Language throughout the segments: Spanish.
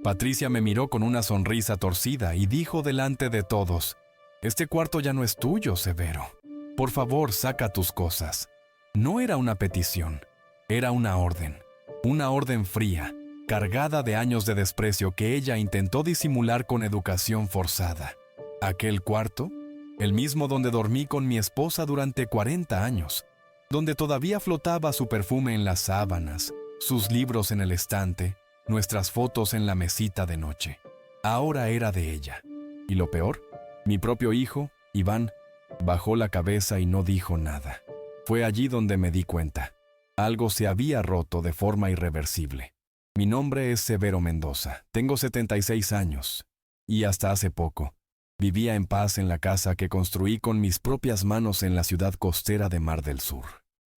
Patricia me miró con una sonrisa torcida y dijo delante de todos: «Este cuarto ya no es tuyo, Severo. Por favor, saca tus cosas». No era una petición, era una orden fría, cargada de años de desprecio que ella intentó disimular con educación forzada. Aquel cuarto, el mismo donde dormí con mi esposa durante 40 años, donde todavía flotaba su perfume en las sábanas, sus libros en el estante, nuestras fotos en la mesita de noche. Ahora era de ella. Y lo peor, mi propio hijo, Iván, bajó la cabeza y no dijo nada. Fue allí donde me di cuenta. Algo se había roto de forma irreversible. Mi nombre es Severo Mendoza, tengo 76 años, y hasta hace poco, vivía en paz en la casa que construí con mis propias manos en la ciudad costera de Mar del Sur.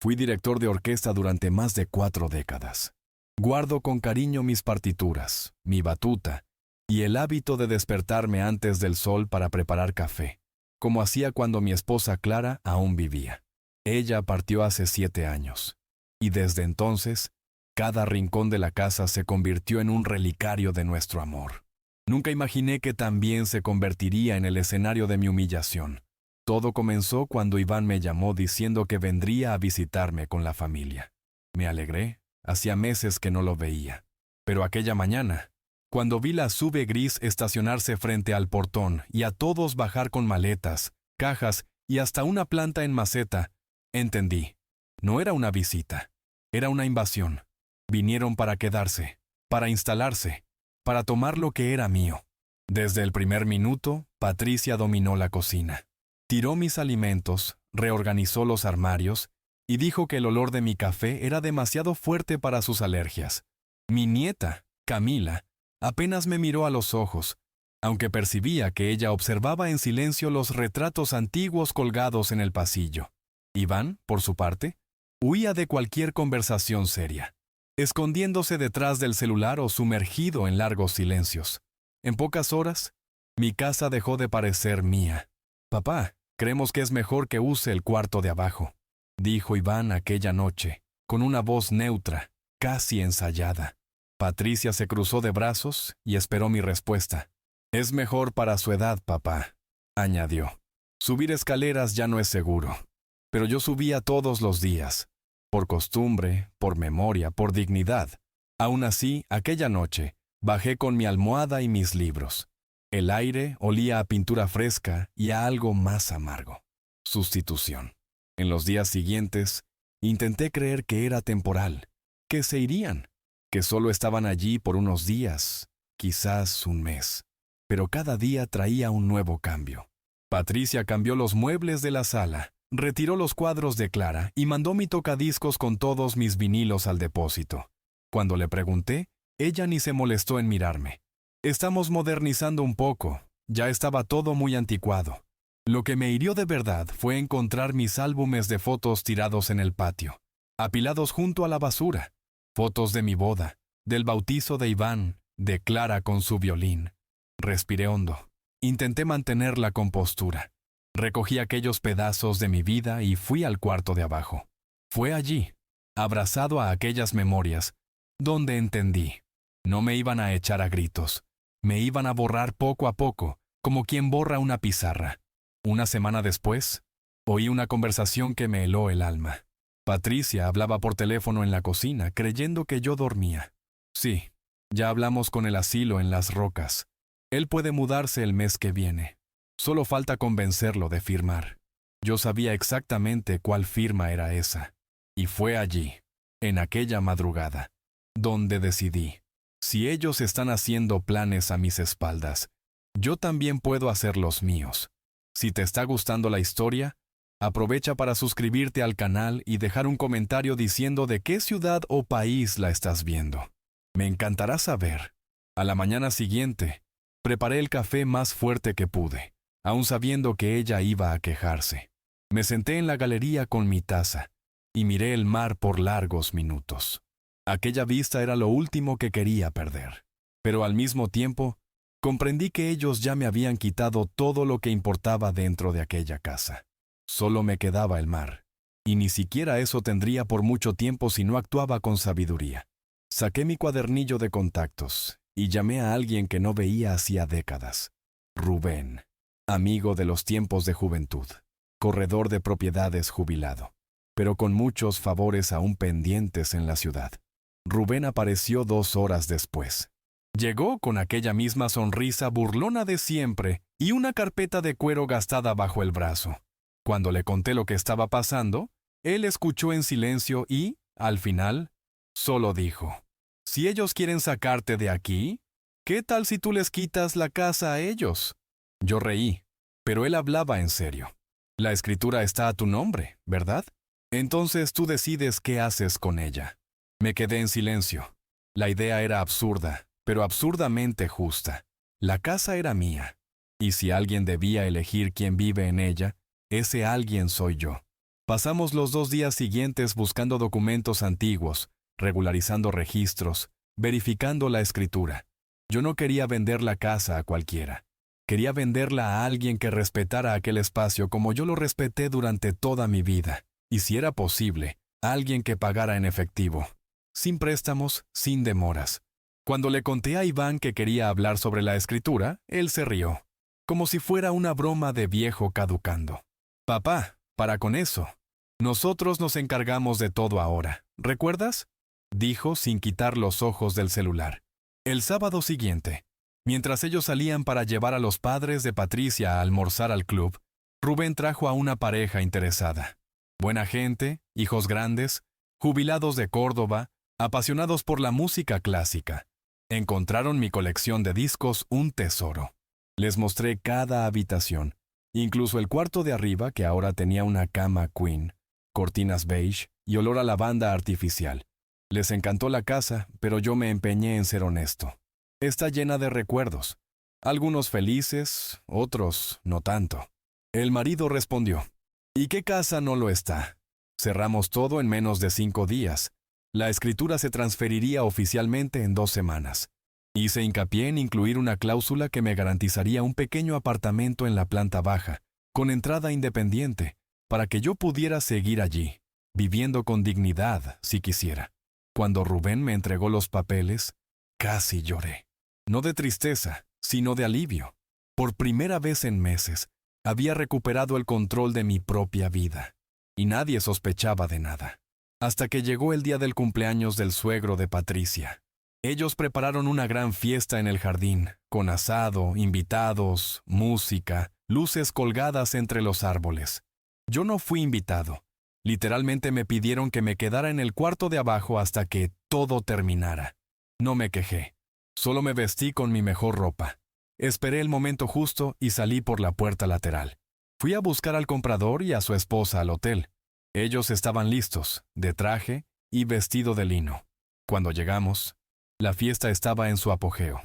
Fui director de orquesta durante más de 4 décadas. Guardo con cariño mis partituras, mi batuta, y el hábito de despertarme antes del sol para preparar café, como hacía cuando mi esposa Clara aún vivía. Ella partió hace 7 años, y desde entonces, cada rincón de la casa se convirtió en un relicario de nuestro amor. Nunca imaginé que también se convertiría en el escenario de mi humillación. Todo comenzó cuando Iván me llamó diciendo que vendría a visitarme con la familia. Me alegré, hacía meses que no lo veía. Pero aquella mañana, cuando vi la SUV gris estacionarse frente al portón y a todos bajar con maletas, cajas y hasta una planta en maceta, entendí. No era una visita, era una invasión. Vinieron para quedarse, para instalarse, para tomar lo que era mío. Desde el primer minuto, Patricia dominó la cocina. Tiró mis alimentos, reorganizó los armarios y dijo que el olor de mi café era demasiado fuerte para sus alergias. Mi nieta, Camila, apenas me miró a los ojos, aunque percibía que ella observaba en silencio los retratos antiguos colgados en el pasillo. Iván, por su parte, huía de cualquier conversación seria, escondiéndose detrás del celular o sumergido en largos silencios. En pocas horas, mi casa dejó de parecer mía. «Papá, creemos que es mejor que use el cuarto de abajo», dijo Iván aquella noche, con una voz neutra, casi ensayada. Patricia se cruzó de brazos y esperó mi respuesta. «Es mejor para su edad, papá», añadió. «Subir escaleras ya no es seguro, pero yo subía todos los días, por costumbre, por memoria, por dignidad. Aún así, aquella noche, bajé con mi almohada y mis libros. El aire olía a pintura fresca y a algo más amargo. Sustitución. En los días siguientes, intenté creer que era temporal, que se irían, que solo estaban allí por unos días, quizás un mes. Pero cada día traía un nuevo cambio. Patricia cambió los muebles de la sala, retiró los cuadros de Clara y mandó mi tocadiscos con todos mis vinilos al depósito. Cuando le pregunté, ella ni se molestó en mirarme. «Estamos modernizando un poco, ya estaba todo muy anticuado». Lo que me hirió de verdad fue encontrar mis álbumes de fotos tirados en el patio, apilados junto a la basura. Fotos de mi boda, del bautizo de Iván, de Clara con su violín. Respiré hondo. Intenté mantener la compostura. Recogí aquellos pedazos de mi vida y fui al cuarto de abajo. Fue allí, abrazado a aquellas memorias, donde entendí. No me iban a echar a gritos. Me iban a borrar poco a poco, como quien borra una pizarra. Una semana después, oí una conversación que me heló el alma. Patricia hablaba por teléfono en la cocina, creyendo que yo dormía. «Sí, ya hablamos con el asilo en Las Rocas. Él puede mudarse el mes que viene. Solo falta convencerlo de firmar». Yo sabía exactamente cuál firma era esa. Y fue allí, en aquella madrugada, donde decidí. Si ellos están haciendo planes a mis espaldas, yo también puedo hacer los míos. Si te está gustando la historia, aprovecha para suscribirte al canal y dejar un comentario diciendo de qué ciudad o país la estás viendo. Me encantará saber. A la mañana siguiente, preparé el café más fuerte que pude, aun sabiendo que ella iba a quejarse. Me senté en la galería con mi taza y miré el mar por largos minutos. Aquella vista era lo último que quería perder. Pero al mismo tiempo, comprendí que ellos ya me habían quitado todo lo que importaba dentro de aquella casa. Solo me quedaba el mar, y ni siquiera eso tendría por mucho tiempo si no actuaba con sabiduría. Saqué mi cuadernillo de contactos y llamé a alguien que no veía hacía décadas. Rubén, amigo de los tiempos de juventud, corredor de propiedades jubilado, pero con muchos favores aún pendientes en la ciudad. Rubén apareció 2 horas después. Llegó con aquella misma sonrisa burlona de siempre y una carpeta de cuero gastada bajo el brazo. Cuando le conté lo que estaba pasando, él escuchó en silencio y, al final, solo dijo: «Si ellos quieren sacarte de aquí, ¿qué tal si tú les quitas la casa a ellos?». Yo reí, pero él hablaba en serio. «La escritura está a tu nombre, ¿verdad? Entonces tú decides qué haces con ella». Me quedé en silencio. La idea era absurda, pero absurdamente justa. La casa era mía, y si alguien debía elegir quién vive en ella, ese alguien soy yo. Pasamos los 2 días siguientes buscando documentos antiguos, regularizando registros, verificando la escritura. Yo no quería vender la casa a cualquiera. Quería venderla a alguien que respetara aquel espacio como yo lo respeté durante toda mi vida, y si era posible, alguien que pagara en efectivo. Sin préstamos, sin demoras. Cuando le conté a Iván que quería hablar sobre la escritura, él se rió, como si fuera una broma de viejo caducando. «Papá, para con eso. Nosotros nos encargamos de todo ahora, ¿recuerdas?», dijo sin quitar los ojos del celular. El sábado siguiente, mientras ellos salían para llevar a los padres de Patricia a almorzar al club, Rubén trajo a una pareja interesada. Buena gente, hijos grandes, jubilados de Córdoba, apasionados por la música clásica. Encontraron mi colección de discos un tesoro. Les mostré cada habitación, incluso el cuarto de arriba que ahora tenía una cama queen, cortinas beige y olor a lavanda artificial. Les encantó la casa, pero yo me empeñé en ser honesto. Está llena de recuerdos, algunos felices, otros no tanto. El marido respondió: «¿Y qué casa no lo está?». Cerramos todo en menos de 5 días. La escritura se transferiría oficialmente en 2 semanas. Hice hincapié en incluir una cláusula que me garantizaría un pequeño apartamento en la planta baja, con entrada independiente, para que yo pudiera seguir allí, viviendo con dignidad si quisiera. Cuando Rubén me entregó los papeles, casi lloré. No de tristeza, sino de alivio. Por primera vez en meses, había recuperado el control de mi propia vida, y nadie sospechaba de nada. Hasta que llegó el día del cumpleaños del suegro de Patricia. Ellos prepararon una gran fiesta en el jardín, con asado, invitados, música, luces colgadas entre los árboles. Yo no fui invitado. Literalmente me pidieron que me quedara en el cuarto de abajo hasta que todo terminara. No me quejé. Solo me vestí con mi mejor ropa. Esperé el momento justo y salí por la puerta lateral. Fui a buscar al comprador y a su esposa al hotel. Ellos estaban listos, de traje y vestido de lino. Cuando llegamos, la fiesta estaba en su apogeo.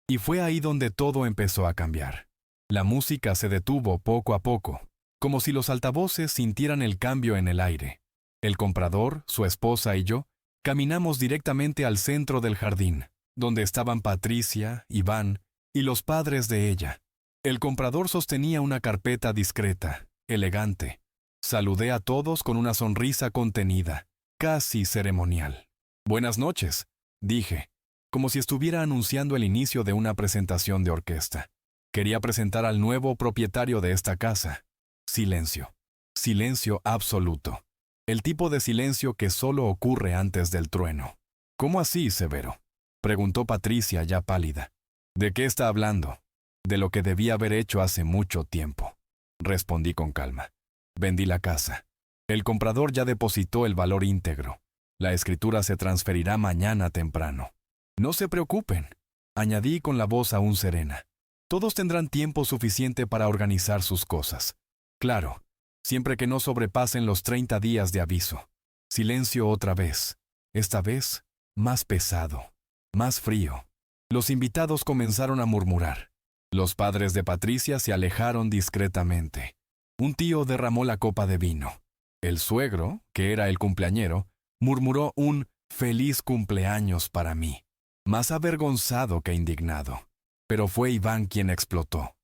Y fue ahí donde todo empezó a cambiar. La música se detuvo poco a poco, como si los altavoces sintieran el cambio en el aire. El comprador, su esposa y yo caminamos directamente al centro del jardín, donde estaban Patricia, Iván y los padres de ella. El comprador sostenía una carpeta discreta, elegante. Saludé a todos con una sonrisa contenida, casi ceremonial. «Buenas noches», dije, como si estuviera anunciando el inicio de una presentación de orquesta. Quería presentar al nuevo propietario de esta casa. Silencio. Silencio absoluto. El tipo de silencio que solo ocurre antes del trueno. «¿Cómo así, Severo?», preguntó Patricia ya pálida. «¿De qué está hablando?». «De lo que debía haber hecho hace mucho tiempo», respondí con calma. Vendí la casa. El comprador ya depositó el valor íntegro. La escritura se transferirá mañana temprano. «No se preocupen», añadí con la voz aún serena. «Todos tendrán tiempo suficiente para organizar sus cosas. Claro, siempre que no sobrepasen los 30 días de aviso». Silencio otra vez. Esta vez, más pesado, más frío. Los invitados comenzaron a murmurar. Los padres de Patricia se alejaron discretamente. Un tío derramó la copa de vino. El suegro, que era el cumpleañero, murmuró un «feliz cumpleaños» para mí, más avergonzado que indignado. Pero fue Iván quien explotó.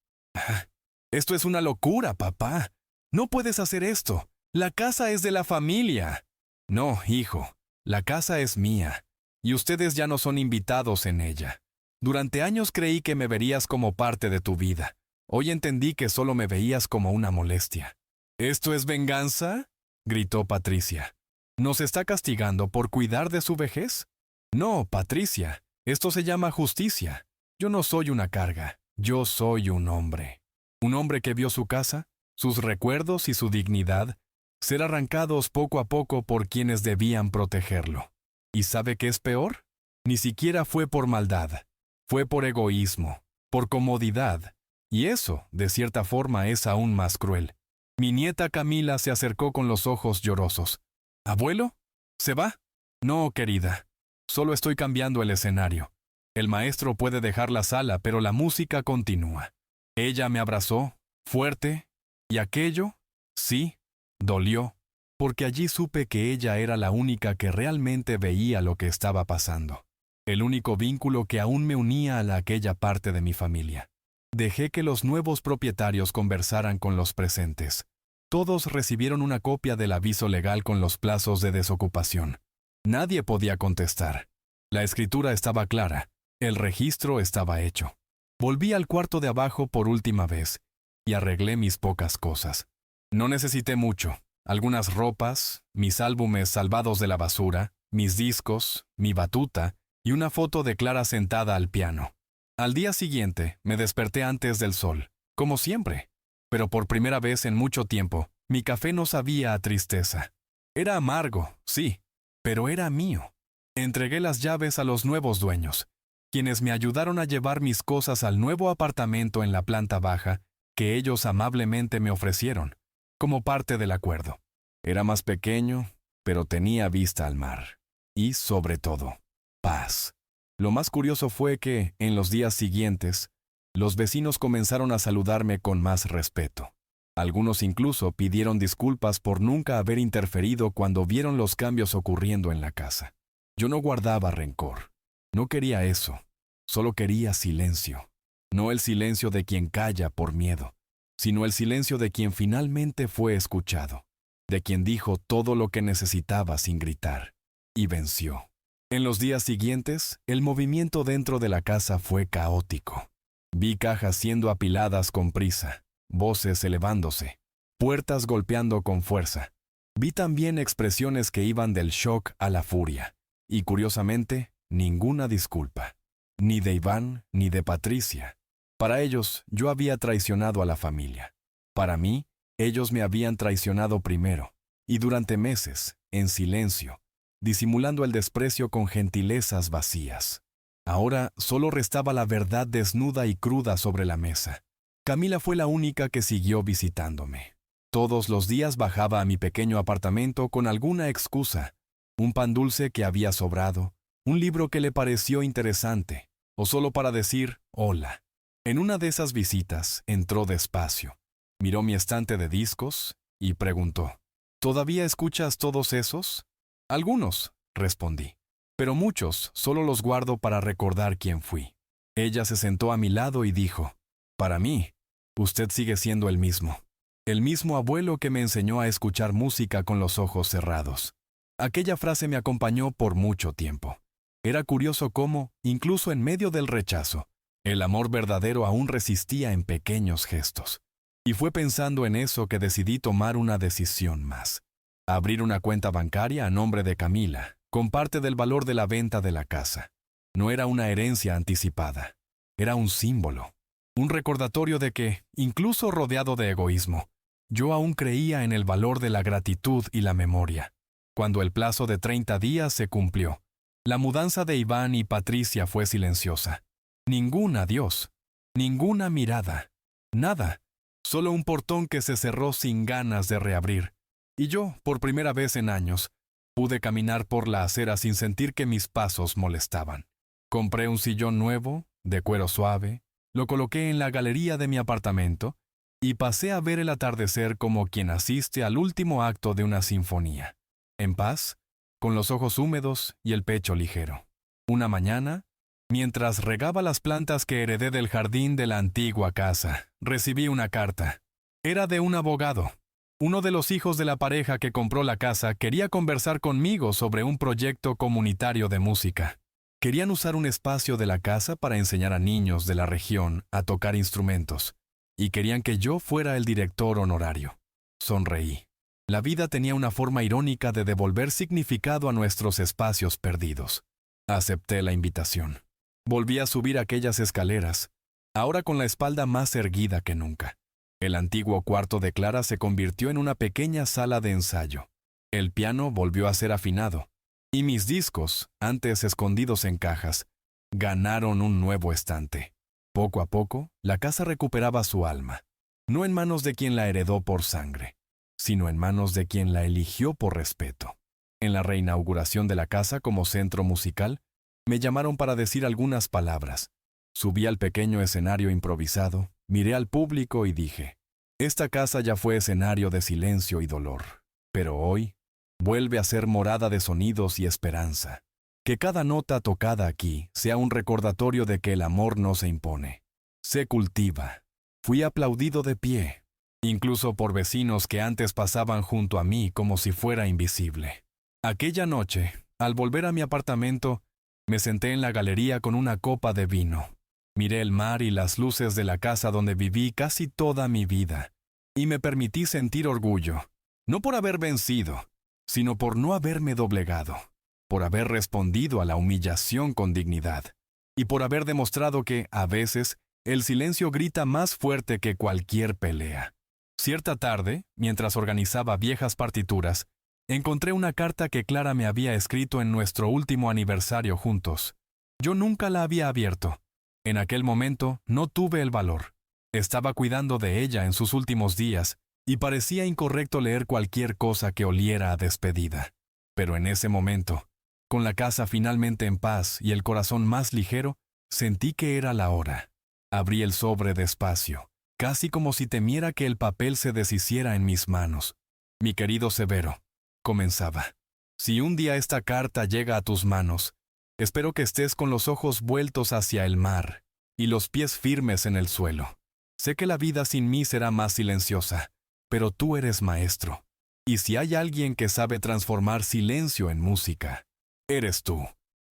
«Esto es una locura, papá. No puedes hacer esto. La casa es de la familia». «No, hijo, la casa es mía, y ustedes ya no son invitados en ella. Durante años creí que me verías como parte de tu vida. Hoy entendí que solo me veías como una molestia. ¿Esto es venganza?, gritó Patricia. ¿Nos está castigando por cuidar de su vejez? No, Patricia, esto se llama justicia. Yo no soy una carga, yo soy un hombre. Un hombre que vio su casa, sus recuerdos y su dignidad ser arrancados poco a poco por quienes debían protegerlo. ¿Y sabe qué es peor? Ni siquiera fue por maldad, fue por egoísmo, por comodidad. Y eso, de cierta forma, es aún más cruel. Mi nieta Camila se acercó con los ojos llorosos. ¿Abuelo? ¿Se va? No, querida. Solo estoy cambiando el escenario. El maestro puede dejar la sala, pero la música continúa. Ella me abrazó, fuerte, y aquello, sí, dolió, porque allí supe que ella era la única que realmente veía lo que estaba pasando. El único vínculo que aún me unía a aquella parte de mi familia. Dejé que los nuevos propietarios conversaran con los presentes. Todos recibieron una copia del aviso legal con los plazos de desocupación. Nadie podía contestar. La escritura estaba clara, el registro estaba hecho. Volví al cuarto de abajo por última vez y arreglé mis pocas cosas. No necesité mucho. Algunas ropas, mis álbumes salvados de la basura, mis discos, mi batuta y una foto de Clara sentada al piano. Al día siguiente me desperté antes del sol, como siempre. Pero por primera vez en mucho tiempo, mi café no sabía a tristeza. Era amargo, sí, pero era mío. Entregué las llaves a los nuevos dueños, quienes me ayudaron a llevar mis cosas al nuevo apartamento en la planta baja que ellos amablemente me ofrecieron, como parte del acuerdo. Era más pequeño, pero tenía vista al mar. Y, sobre todo, paz. Lo más curioso fue que, en los días siguientes, los vecinos comenzaron a saludarme con más respeto. Algunos incluso pidieron disculpas por nunca haber interferido cuando vieron los cambios ocurriendo en la casa. Yo no guardaba rencor. No quería eso. Solo quería silencio. No el silencio de quien calla por miedo, sino el silencio de quien finalmente fue escuchado, de quien dijo todo lo que necesitaba sin gritar, y venció. En los días siguientes, el movimiento dentro de la casa fue caótico. Vi cajas siendo apiladas con prisa, voces elevándose, puertas golpeando con fuerza. Vi también expresiones que iban del shock a la furia, y curiosamente, ninguna disculpa. Ni de Iván, ni de Patricia. Para ellos, yo había traicionado a la familia. Para mí, ellos me habían traicionado primero, y durante meses, en silencio, disimulando el desprecio con gentilezas vacías. Ahora solo restaba la verdad desnuda y cruda sobre la mesa. Camila fue la única que siguió visitándome. Todos los días bajaba a mi pequeño apartamento con alguna excusa, un pan dulce que había sobrado, un libro que le pareció interesante, o solo para decir hola. En una de esas visitas entró despacio, miró mi estante de discos y preguntó, ¿todavía escuchas todos esos? Algunos, respondí, pero muchos solo los guardo para recordar quién fui. Ella se sentó a mi lado y dijo, para mí, usted sigue siendo el mismo abuelo que me enseñó a escuchar música con los ojos cerrados. Aquella frase me acompañó por mucho tiempo. Era curioso cómo, incluso en medio del rechazo, el amor verdadero aún resistía en pequeños gestos. Y fue pensando en eso que decidí tomar una decisión más. Abrir una cuenta bancaria a nombre de Camila, con parte del valor de la venta de la casa. No era una herencia anticipada. Era un símbolo. Un recordatorio de que, incluso rodeado de egoísmo, yo aún creía en el valor de la gratitud y la memoria. Cuando el plazo de 30 días se cumplió, la mudanza de Iván y Patricia fue silenciosa. Ningún adiós, ninguna mirada, nada. Solo un portón que se cerró sin ganas de reabrir. Y yo, por primera vez en años, pude caminar por la acera sin sentir que mis pasos molestaban. Compré un sillón nuevo, de cuero suave, lo coloqué en la galería de mi apartamento y pasé a ver el atardecer como quien asiste al último acto de una sinfonía. En paz, con los ojos húmedos y el pecho ligero. Una mañana, mientras regaba las plantas que heredé del jardín de la antigua casa, recibí una carta. Era de un abogado. Uno de los hijos de la pareja que compró la casa quería conversar conmigo sobre un proyecto comunitario de música. Querían usar un espacio de la casa para enseñar a niños de la región a tocar instrumentos, y querían que yo fuera el director honorario. Sonreí. La vida tenía una forma irónica de devolver significado a nuestros espacios perdidos. Acepté la invitación. Volví a subir aquellas escaleras, ahora con la espalda más erguida que nunca. El antiguo cuarto de Clara se convirtió en una pequeña sala de ensayo. El piano volvió a ser afinado, y mis discos, antes escondidos en cajas, ganaron un nuevo estante. Poco a poco, la casa recuperaba su alma, no en manos de quien la heredó por sangre, sino en manos de quien la eligió por respeto. En la reinauguración de la casa como centro musical, me llamaron para decir algunas palabras. Subí al pequeño escenario improvisado, miré al público y dije, esta casa ya fue escenario de silencio y dolor, pero hoy vuelve a ser morada de sonidos y esperanza. Que cada nota tocada aquí sea un recordatorio de que el amor no se impone, se cultiva. Fui aplaudido de pie, incluso por vecinos que antes pasaban junto a mí como si fuera invisible. Aquella noche, al volver a mi apartamento, me senté en la galería con una copa de vino. Miré el mar y las luces de la casa donde viví casi toda mi vida, y me permití sentir orgullo, no por haber vencido, sino por no haberme doblegado, por haber respondido a la humillación con dignidad, y por haber demostrado que, a veces, el silencio grita más fuerte que cualquier pelea. Cierta tarde, mientras organizaba viejas partituras, encontré una carta que Clara me había escrito en nuestro último aniversario juntos. Yo nunca la había abierto. En aquel momento no tuve el valor. Estaba cuidando de ella en sus últimos días, y parecía incorrecto leer cualquier cosa que oliera a despedida. Pero en ese momento, con la casa finalmente en paz y el corazón más ligero, sentí que era la hora. Abrí el sobre despacio, casi como si temiera que el papel se deshiciera en mis manos. Mi querido Severo, comenzaba. Si un día esta carta llega a tus manos, espero que estés con los ojos vueltos hacia el mar y los pies firmes en el suelo. Sé que la vida sin mí será más silenciosa, pero tú eres maestro. Y si hay alguien que sabe transformar silencio en música, eres tú.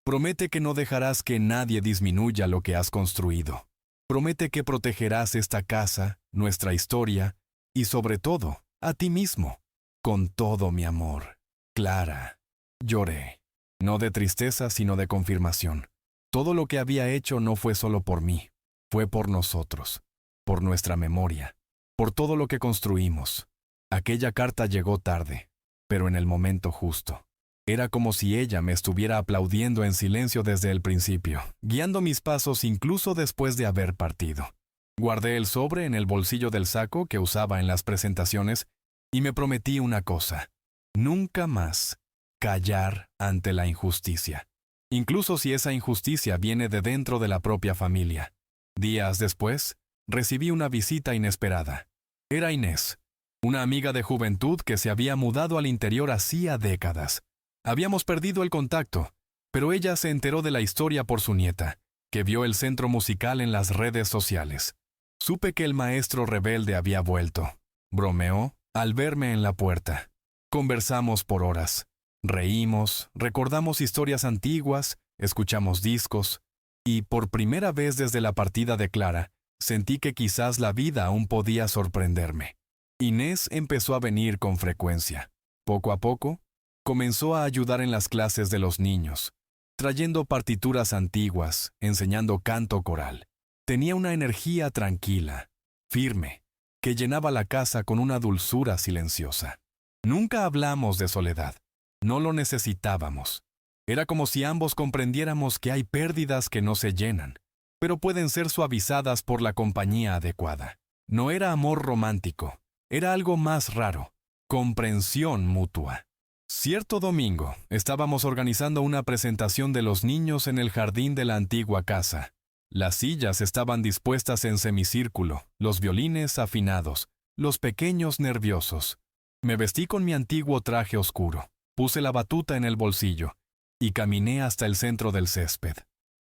Promete que no dejarás que nadie disminuya lo que has construido. Promete que protegerás esta casa, nuestra historia, y sobre todo, a ti mismo. Con todo mi amor. Clara. Lloré. No de tristeza, sino de confirmación. Todo lo que había hecho no fue solo por mí, fue por nosotros, por nuestra memoria, por todo lo que construimos. Aquella carta llegó tarde, pero en el momento justo. Era como si ella me estuviera aplaudiendo en silencio desde el principio, guiando mis pasos incluso después de haber partido. Guardé el sobre en el bolsillo del saco que usaba en las presentaciones y me prometí una cosa: nunca más callar ante la injusticia, incluso si esa injusticia viene de dentro de la propia familia. Días después, recibí una visita inesperada. Era Inés, una amiga de juventud que se había mudado al interior hacía décadas. Habíamos perdido el contacto, pero ella se enteró de la historia por su nieta, que vio el centro musical en las redes sociales. Supe que el maestro rebelde había vuelto. Bromeó al verme en la puerta. Conversamos por horas. Reímos, recordamos historias antiguas, escuchamos discos, y por primera vez desde la partida de Clara, sentí que quizás la vida aún podía sorprenderme. Inés empezó a venir con frecuencia. Poco a poco, comenzó a ayudar en las clases de los niños, trayendo partituras antiguas, enseñando canto coral. Tenía una energía tranquila, firme, que llenaba la casa con una dulzura silenciosa. Nunca hablamos de soledad. No lo necesitábamos. Era como si ambos comprendiéramos que hay pérdidas que no se llenan, pero pueden ser suavizadas por la compañía adecuada. No era amor romántico, era algo más raro, comprensión mutua. Cierto domingo, estábamos organizando una presentación de los niños en el jardín de la antigua casa. Las sillas estaban dispuestas en semicírculo, los violines afinados, los pequeños nerviosos. Me vestí con mi antiguo traje oscuro, puse la batuta en el bolsillo y caminé hasta el centro del césped.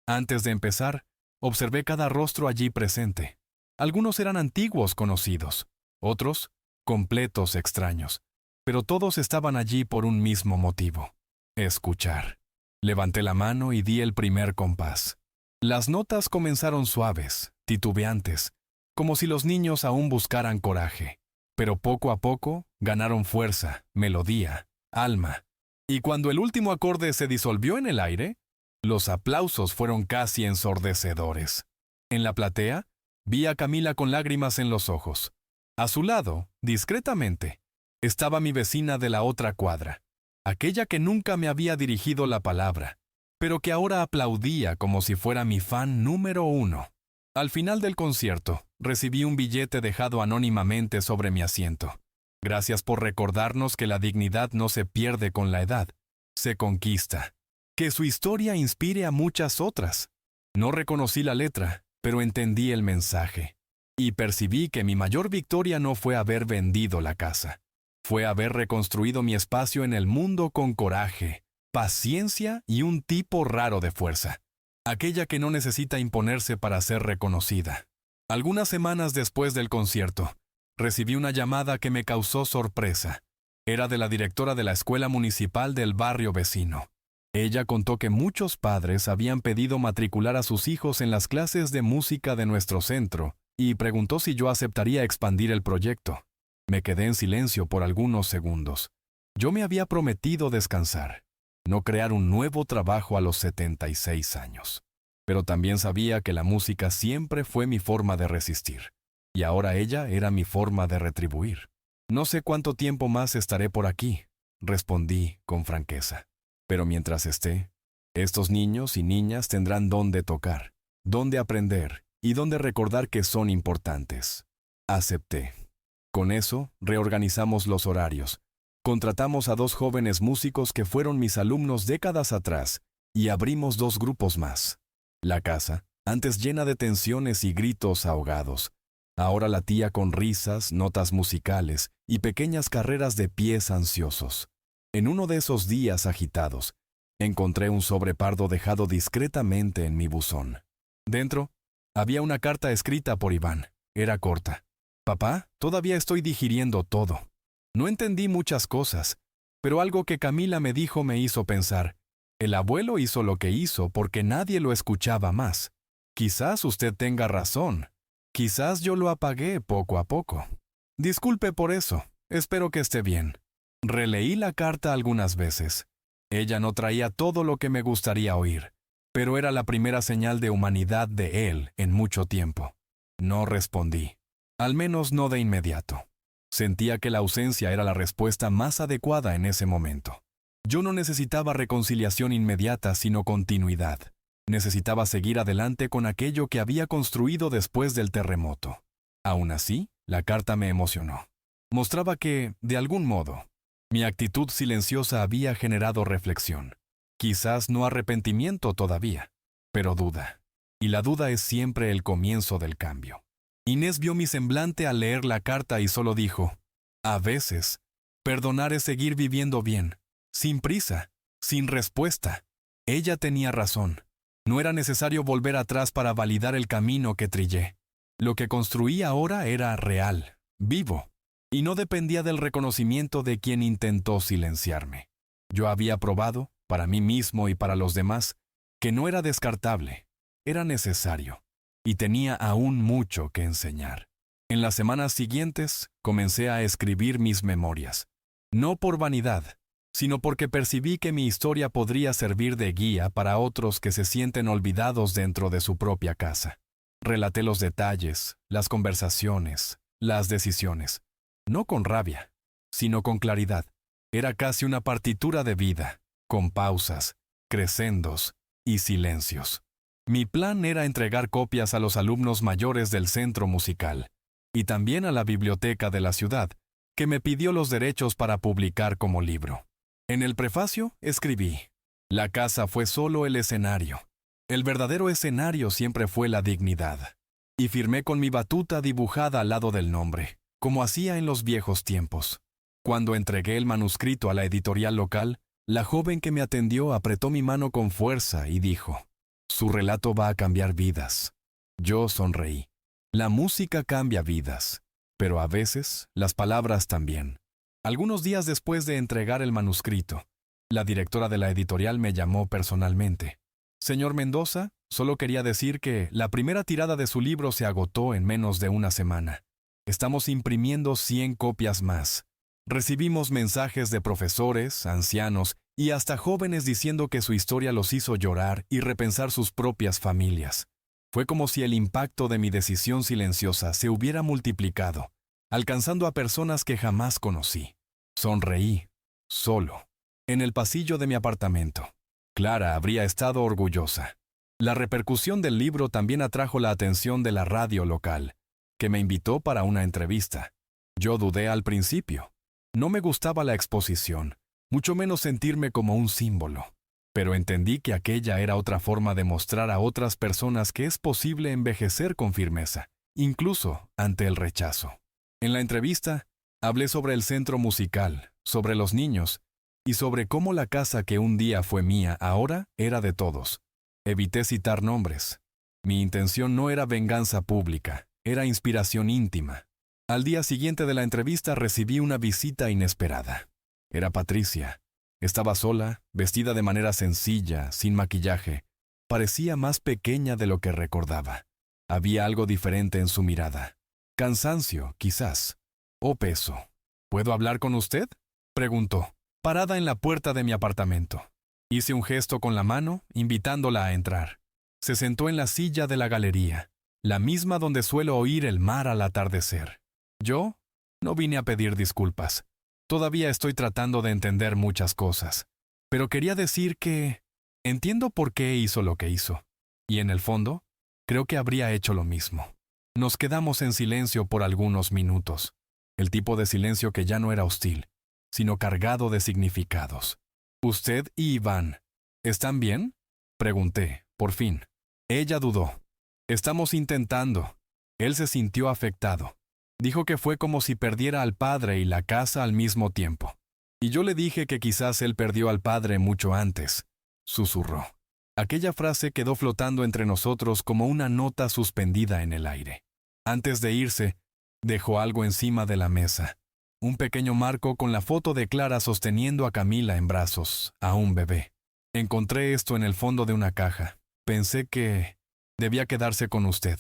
Antes de empezar, observé cada rostro allí presente. Algunos eran antiguos conocidos, otros, completos extraños, pero todos estaban allí por un mismo motivo: escuchar. Levanté la mano y di el primer compás. Las notas comenzaron suaves, titubeantes, como si los niños aún buscaran coraje, pero poco a poco ganaron fuerza, melodía, alma. Y cuando el último acorde se disolvió en el aire, los aplausos fueron casi ensordecedores. En la platea, vi a Camila con lágrimas en los ojos. A su lado, discretamente, estaba mi vecina de la otra cuadra, aquella que nunca me había dirigido la palabra, pero que ahora aplaudía como si fuera mi fan número 1. Al final del concierto, recibí un billete dejado anónimamente sobre mi asiento. Gracias por recordarnos que la dignidad no se pierde con la edad, se conquista. Que su historia inspire a muchas otras. No reconocí la letra, pero entendí el mensaje. Y percibí que mi mayor victoria no fue haber vendido la casa. Fue haber reconstruido mi espacio en el mundo con coraje, paciencia y un tipo raro de fuerza. Aquella que no necesita imponerse para ser reconocida. Algunas semanas después del concierto, recibí una llamada que me causó sorpresa. Era de la directora de la escuela municipal del barrio vecino. Ella contó que muchos padres habían pedido matricular a sus hijos en las clases de música de nuestro centro y preguntó si yo aceptaría expandir el proyecto. Me quedé en silencio por algunos segundos. Yo me había prometido descansar, no crear un nuevo trabajo a los 76 años. Pero también sabía que la música siempre fue mi forma de resistir, y ahora ella era mi forma de retribuir. No sé cuánto tiempo más estaré por aquí, respondí con franqueza. Pero mientras esté, estos niños y niñas tendrán dónde tocar, dónde aprender y dónde recordar que son importantes. Acepté. Con eso, reorganizamos los horarios. Contratamos a 2 jóvenes músicos que fueron mis alumnos décadas atrás y abrimos 2 grupos más. La casa, antes llena de tensiones y gritos ahogados, ahora latía con risas, notas musicales y pequeñas carreras de pies ansiosos. En uno de esos días agitados, encontré un sobre pardo dejado discretamente en mi buzón. Dentro, había una carta escrita por Iván. Era corta. Papá, todavía estoy digiriendo todo. No entendí muchas cosas, pero algo que Camila me dijo me hizo pensar. El abuelo hizo lo que hizo porque nadie lo escuchaba más. Quizás usted tenga razón. Quizás yo lo apagué poco a poco. Disculpe por eso. Espero que esté bien. Releí la carta algunas veces. Ella no traía todo lo que me gustaría oír, pero era la primera señal de humanidad de él en mucho tiempo. No respondí, al menos no de inmediato. Sentía que la ausencia era la respuesta más adecuada en ese momento. Yo no necesitaba reconciliación inmediata, sino continuidad. Necesitaba seguir adelante con aquello que había construido después del terremoto. Aún así, la carta me emocionó. Mostraba que, de algún modo, mi actitud silenciosa había generado reflexión. Quizás no arrepentimiento todavía, pero duda. Y la duda es siempre el comienzo del cambio. Inés vio mi semblante al leer la carta y solo dijo, a veces, perdonar es seguir viviendo bien, sin prisa, sin respuesta. Ella tenía razón. No era necesario volver atrás para validar el camino que trillé. Lo que construí ahora era real, vivo. Y no dependía del reconocimiento de quien intentó silenciarme. Yo había probado, para mí mismo y para los demás, que no era descartable, era necesario, y tenía aún mucho que enseñar. En las semanas siguientes, comencé a escribir mis memorias. No por vanidad, sino porque percibí que mi historia podría servir de guía para otros que se sienten olvidados dentro de su propia casa. Relaté los detalles, las conversaciones, las decisiones. No con rabia, sino con claridad. Era casi una partitura de vida, con pausas, crescendos y silencios. Mi plan era entregar copias a los alumnos mayores del centro musical y también a la biblioteca de la ciudad, que me pidió los derechos para publicar como libro. En el prefacio escribí: la casa fue solo el escenario. El verdadero escenario siempre fue la dignidad. Y firmé con mi batuta dibujada al lado del nombre, como hacía en los viejos tiempos. Cuando entregué el manuscrito a la editorial local, la joven que me atendió apretó mi mano con fuerza y dijo: su relato va a cambiar vidas. Yo sonreí. La música cambia vidas, pero a veces las palabras también. Algunos días después de entregar el manuscrito, La directora de la editorial me llamó personalmente. Señor Mendoza, solo quería decir que la primera tirada de su libro se agotó en menos de una semana. Estamos imprimiendo 100 copias más. Recibimos mensajes de profesores, ancianos y hasta jóvenes diciendo que su historia los hizo llorar y repensar sus propias familias. Fue como si el impacto de mi decisión silenciosa se hubiera multiplicado, alcanzando a personas que jamás conocí. Sonreí, solo, en el pasillo de mi apartamento. Clara habría estado orgullosa. La repercusión del libro también atrajo la atención de la radio local, que me invitó para una entrevista. Yo dudé al principio. No me gustaba la exposición, mucho menos sentirme como un símbolo. Pero entendí que aquella era otra forma de mostrar a otras personas que es posible envejecer con firmeza, incluso ante el rechazo. En la entrevista, hablé sobre el centro musical, sobre los niños, y sobre cómo la casa que un día fue mía ahora era de todos. Evité citar nombres. Mi intención no era venganza pública, era inspiración íntima. Al día siguiente de la entrevista recibí una visita inesperada. Era Patricia. Estaba sola, vestida de manera sencilla, sin maquillaje. Parecía más pequeña de lo que recordaba. Había algo diferente en su mirada. Cansancio, quizás. O peso. ¿Puedo hablar con usted?, preguntó, parada en la puerta de mi apartamento. Hice un gesto con la mano, invitándola a entrar. Se sentó en la silla de la galería, la misma donde suelo oír el mar al atardecer. Yo no vine a pedir disculpas. Todavía estoy tratando de entender muchas cosas. Pero quería decir que entiendo por qué hizo lo que hizo. Y en el fondo, creo que habría hecho lo mismo. Nos quedamos en silencio por algunos minutos. El tipo de silencio que ya no era hostil, sino cargado de significados. ¿Usted y Iván están bien?, pregunté, por fin. Ella dudó. Estamos intentando. Él se sintió afectado. Dijo que fue como si perdiera al padre y la casa al mismo tiempo. Y yo le dije que quizás él perdió al padre mucho antes. Susurró. Aquella frase quedó flotando entre nosotros como una nota suspendida en el aire. Antes de irse, dejó algo encima de la mesa. Un pequeño marco con la foto de Clara sosteniendo a Camila en brazos, a un bebé. Encontré esto en el fondo de una caja. Pensé que debía quedarse con usted.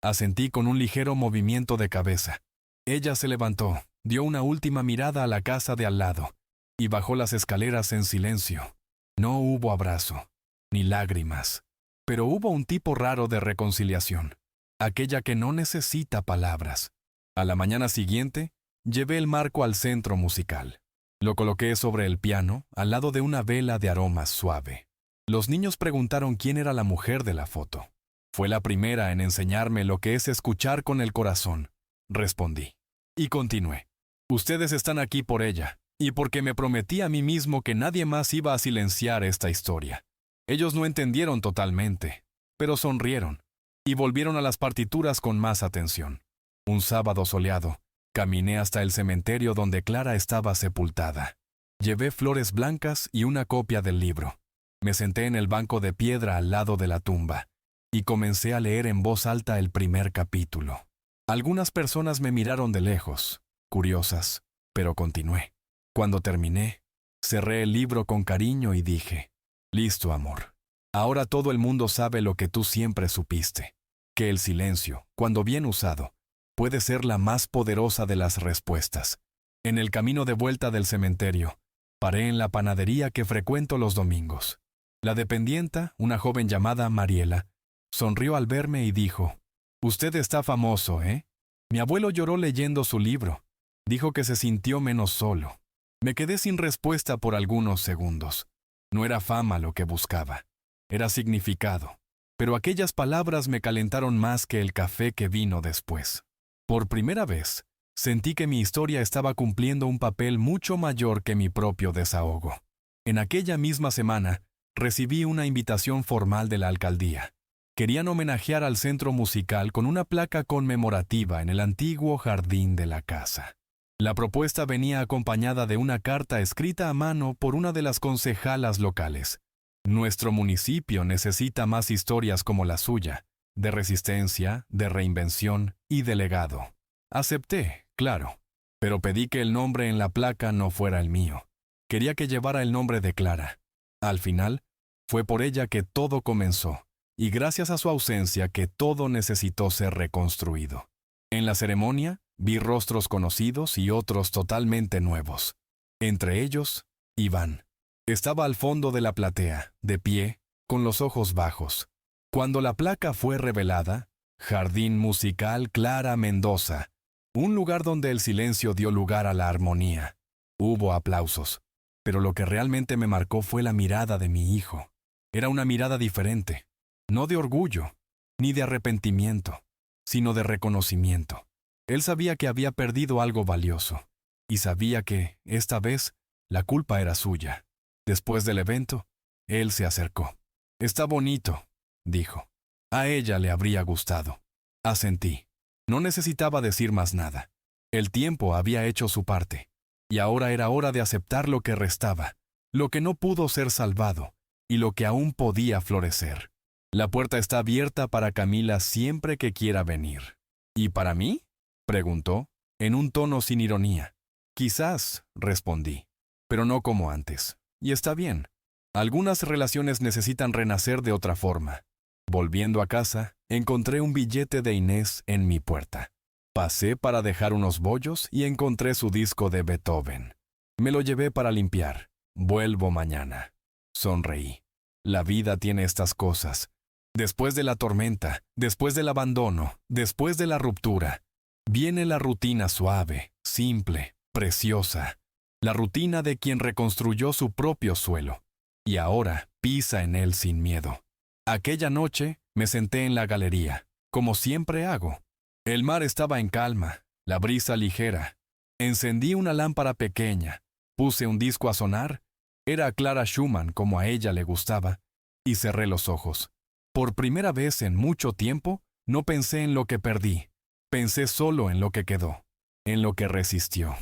Asentí con un ligero movimiento de cabeza. Ella se levantó, dio una última mirada a la casa de al lado y bajó las escaleras en silencio. No hubo abrazo, ni lágrimas, pero hubo un tipo raro de reconciliación, aquella que no necesita palabras. A la mañana siguiente, llevé el marco al centro musical. Lo coloqué sobre el piano, al lado de una vela de aroma suave. Los niños preguntaron quién era la mujer de la foto. Fue la primera en enseñarme lo que es escuchar con el corazón, respondí. Y continué. Ustedes están aquí por ella, y porque me prometí a mí mismo que nadie más iba a silenciar esta historia. Ellos no entendieron totalmente, pero sonrieron, y volvieron a las partituras con más atención. Un sábado soleado, caminé hasta el cementerio donde Clara estaba sepultada. Llevé flores blancas y una copia del libro. Me senté en el banco de piedra al lado de la tumba y comencé a leer en voz alta el primer capítulo. Algunas personas me miraron de lejos, curiosas, pero continué. Cuando terminé, cerré el libro con cariño y dije, «Listo, amor. Ahora todo el mundo sabe lo que tú siempre supiste, que el silencio, cuando bien usado, puede ser la más poderosa de las respuestas». En el camino de vuelta del cementerio, paré en la panadería que frecuento los domingos. La dependienta, una joven llamada Mariela, sonrió al verme y dijo, «Usted está famoso, ¿eh?». Mi abuelo lloró leyendo su libro. Dijo que se sintió menos solo. Me quedé sin respuesta por algunos segundos. No era fama lo que buscaba. Era significado. Pero aquellas palabras me calentaron más que el café que vino después. Por primera vez, sentí que mi historia estaba cumpliendo un papel mucho mayor que mi propio desahogo. En aquella misma semana, recibí una invitación formal de la alcaldía. Querían homenajear al centro musical con una placa conmemorativa en el antiguo jardín de la casa. La propuesta venía acompañada de una carta escrita a mano por una de las concejalas locales. Nuestro municipio necesita más historias como la suya, de resistencia, de reinvención y de legado. Acepté, claro, pero pedí que el nombre en la placa no fuera el mío, Quería que llevara el nombre de Clara. Al final, fue por ella que todo comenzó, y gracias a su ausencia que todo necesitó ser reconstruido. En la ceremonia, vi rostros conocidos y otros totalmente nuevos. Entre ellos, Iván. Estaba al fondo de la platea, de pie, con los ojos bajos. Cuando la placa fue revelada, Jardín Musical Clara Mendoza, un lugar donde el silencio dio lugar a la armonía. Hubo aplausos, pero lo que realmente me marcó fue la mirada de mi hijo. Era una mirada diferente, no de orgullo, ni de arrepentimiento, sino de reconocimiento. Él sabía que había perdido algo valioso, y sabía que, esta vez, la culpa era suya. Después del evento, él se acercó. «Está bonito», dijo. A ella le habría gustado. Asentí. No necesitaba decir más nada. El tiempo había hecho su parte, y ahora era hora de aceptar lo que restaba, lo que no pudo ser salvado, y lo que aún podía florecer. La puerta está abierta para Camila siempre que quiera venir. ¿Y para mí?, preguntó, en un tono sin ironía. Quizás, respondí, pero no como antes. Y está bien. Algunas relaciones necesitan renacer de otra forma. Volviendo a casa, encontré un billete de Inés en mi puerta. Pasé para dejar unos bollos y encontré su disco de Beethoven. Me lo llevé para limpiar. Vuelvo mañana. Sonreí. La vida tiene estas cosas. Después de la tormenta, después del abandono, después de la ruptura, viene la rutina suave, simple, preciosa. La rutina de quien reconstruyó su propio suelo, y ahora pisa en él sin miedo. Aquella noche me senté en la galería, como siempre hago. El mar estaba en calma, la brisa ligera. Encendí una lámpara pequeña, puse un disco a sonar, era Clara Schumann como a ella le gustaba, y cerré los ojos. Por primera vez en mucho tiempo, no pensé en lo que perdí, pensé solo en lo que quedó, en lo que resistió,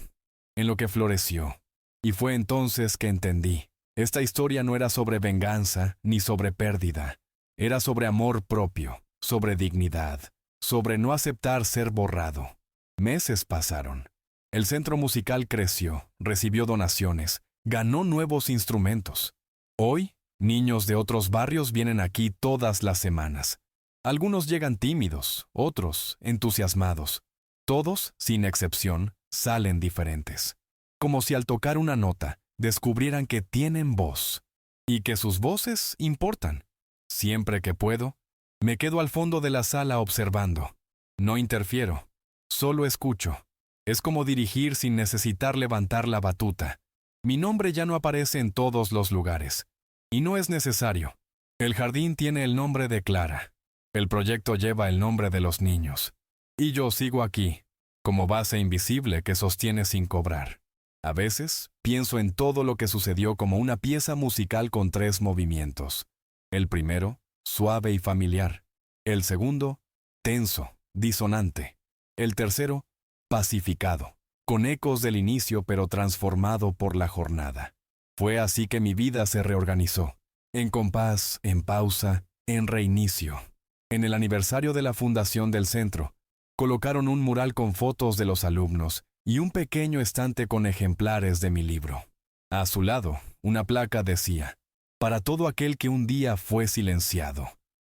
en lo que floreció. Y fue entonces que entendí. Esta historia no era sobre venganza ni sobre pérdida. Era sobre amor propio, sobre dignidad, sobre no aceptar ser borrado. Meses pasaron. El centro musical creció, recibió donaciones, ganó nuevos instrumentos. Hoy, niños de otros barrios vienen aquí todas las semanas. Algunos llegan tímidos, otros entusiasmados. Todos, sin excepción, salen diferentes. Como si al tocar una nota, descubrieran que tienen voz y que sus voces importan. Siempre que puedo, me quedo al fondo de la sala observando. No interfiero, solo escucho. Es como dirigir sin necesitar levantar la batuta. Mi nombre ya no aparece en todos los lugares. Y no es necesario. El jardín tiene el nombre de Clara. El proyecto lleva el nombre de los niños. Y yo sigo aquí, como base invisible que sostiene sin cobrar. A veces, pienso en todo lo que sucedió como una pieza musical con 3 movimientos. El primero, suave y familiar. El segundo, tenso, disonante. El tercero, pacificado, con ecos del inicio pero transformado por la jornada. Fue así que mi vida se reorganizó. En compás, en pausa, en reinicio. En el aniversario de la fundación del centro, colocaron un mural con fotos de los alumnos y un pequeño estante con ejemplares de mi libro. A su lado, una placa decía, «Para todo aquel que un día fue silenciado,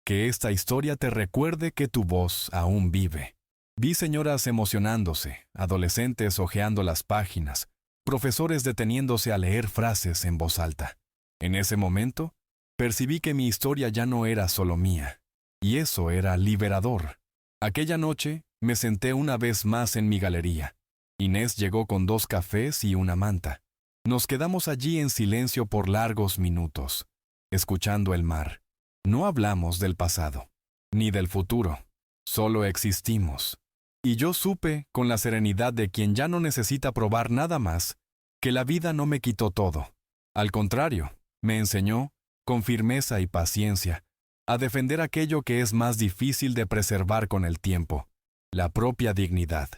que esta historia te recuerde que tu voz aún vive». Vi señoras emocionándose, adolescentes hojeando las páginas, profesores deteniéndose a leer frases en voz alta. En ese momento, percibí que mi historia ya no era solo mía, y eso era liberador. Aquella noche, me senté una vez más en mi galería. Inés llegó con 2 cafés y una manta. Nos quedamos allí en silencio por largos minutos, escuchando el mar. No hablamos del pasado, ni del futuro, solo existimos. Y yo supe, con la serenidad de quien ya no necesita probar nada más, que la vida no me quitó todo. Al contrario, me enseñó, con firmeza y paciencia, a defender aquello que es más difícil de preservar con el tiempo, la propia dignidad.